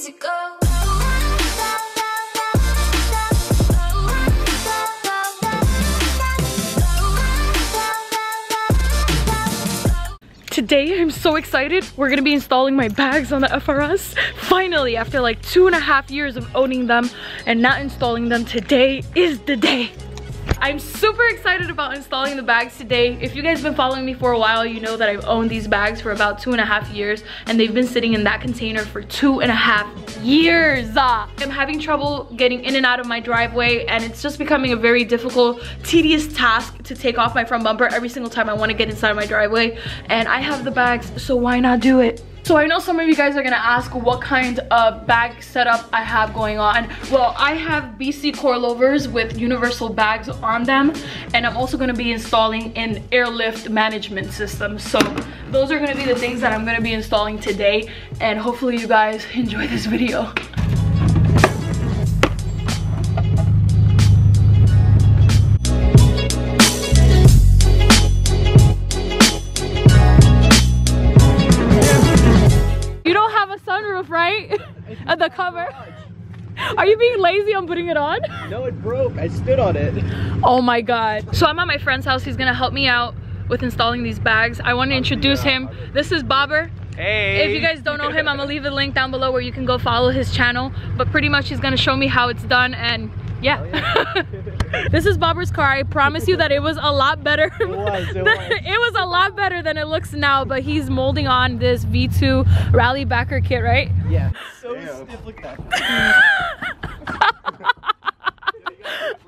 easy go. Today I'm so excited. We're gonna be installing my bags on the FRS. Finally, after like 2.5 years of owning them and not installing them, today is the day. I'm super excited about installing the bags today. If you guys have been following me for a while, you know that I've owned these bags for about 2.5 years and they've been sitting in that container for 2.5 years. I'm having trouble getting in and out of my driveway and it's just becoming a very difficult, tedious task to take off my front bumper every single time I want to get inside my driveway. And I have the bags, so why not do it? So I know some of you guys are gonna ask what kind of bag setup I have going on. Well, I have BC Coilovers with universal bags on them, and I'm also gonna be installing an Airlift management system. So those are gonna be the things that I'm gonna be installing today, and hopefully you guys enjoy this video. Right? At the cover. Are you being lazy on putting it on? No, it broke. I stood on it. Oh my god. So I'm at my friend's house. He's gonna help me out with installing these bags. I want to introduce him. This is Bobber. Hey. If you guys don't know him, I'm gonna leave a link down below where you can go follow his channel. But pretty much he's gonna show me how it's done, and yeah. Oh, yeah. This is Bobber's car. I promise you that it was a lot better. It was a lot better than it looks now, but he's molding on this V2 rally backer kit, right? Yeah. So stiff, look at that.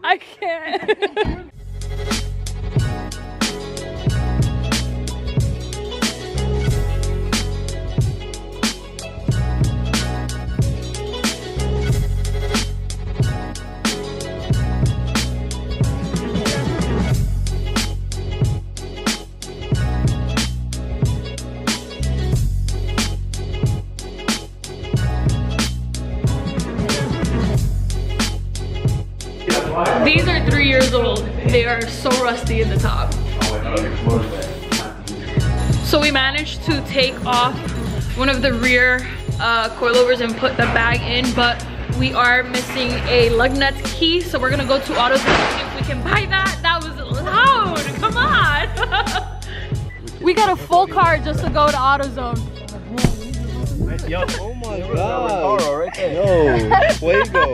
I can't. These are 3 years old. They are so rusty in the top. So we managed to take off one of the rear coilovers and put the bag in, but we are missing a lug nut key. So we're gonna go to AutoZone and see if we can buy that. That was loud, come on. We got a full car just to go to AutoZone. Yo, oh my god. Right there. Yo, Fuego.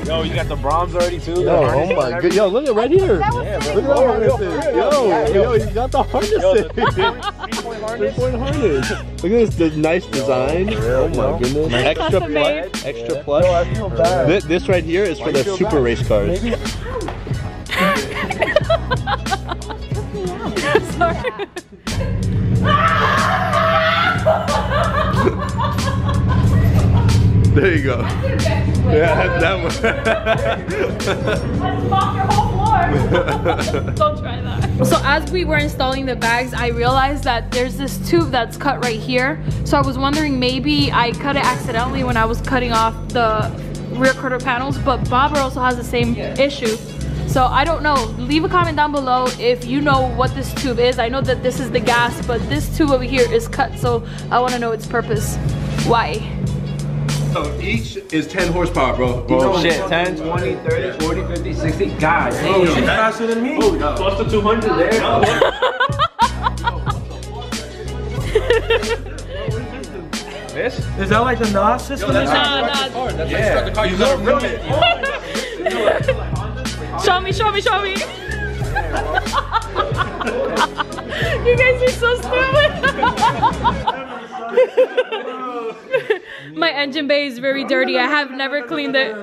Yo, you got the Brahms already too? Yo, oh my god. Yo, look at right here. Yeah, look at the harnesses. Yo, you got the harnesses. 3-point harness. 3-point harness. Look at this, the nice design. Oh my goodness. Extra plush. Extra plush. Yo, I feel bad. This right here is for the super race cars. Sorry. There you go. Yeah, that one. Let's mop your whole floor. Don't try that. So as we were installing the bags, I realized that there's this tube that's cut right here. So I was wondering maybe I cut it accidentally when I was cutting off the rear quarter panels, but Bobber also has the same issue. So I don't know. Leave a comment down below if you know what this tube is. I know that this is the gas, but this tube over here is cut, so I want to know its purpose. Why? So each is 10 horsepower, bro. Oh shit, 10, 20, 30, 40, 50, 60. God damn. Oh, she's faster than me. Oh, Plus the 200 there. This? Is that like the NOS system? No. That's like the car. You gotta run it. Show me. You guys are so stupid. My engine bay is very dirty. I have never cleaned it.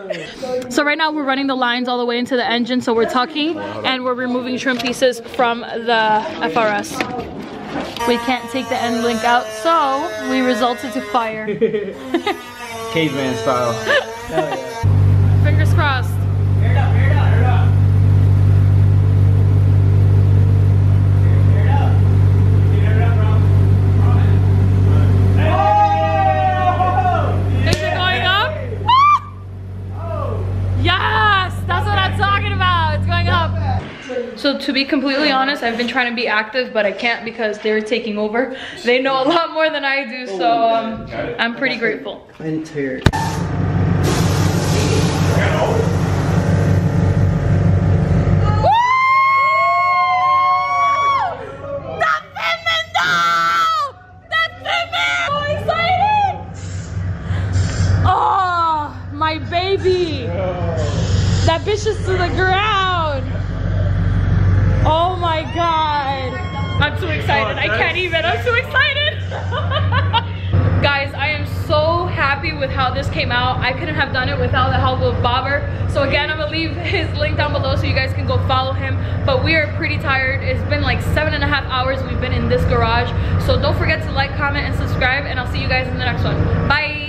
So right now we're running the lines all the way into the engine. So we're tucking and we're removing trim pieces from the FRS. We can't take the end link out, so we resulted to fire. Caveman style. Fingers crossed. So to be completely honest, I've been trying to be active, but I can't because they're taking over. They know a lot more than I do, so I'm pretty grateful. I'm tired. My baby! That bitch is to the ground! Oh my god! I'm too excited. I can't even. I'm too excited! Guys, I am so happy with how this came out. I couldn't have done it without the help of Bobber. So again, I'm gonna leave his link down below so you guys can go follow him. But we are pretty tired. It's been like 7.5 hours we've been in this garage. So don't forget to like, comment, and subscribe. And I'll see you guys in the next one. Bye!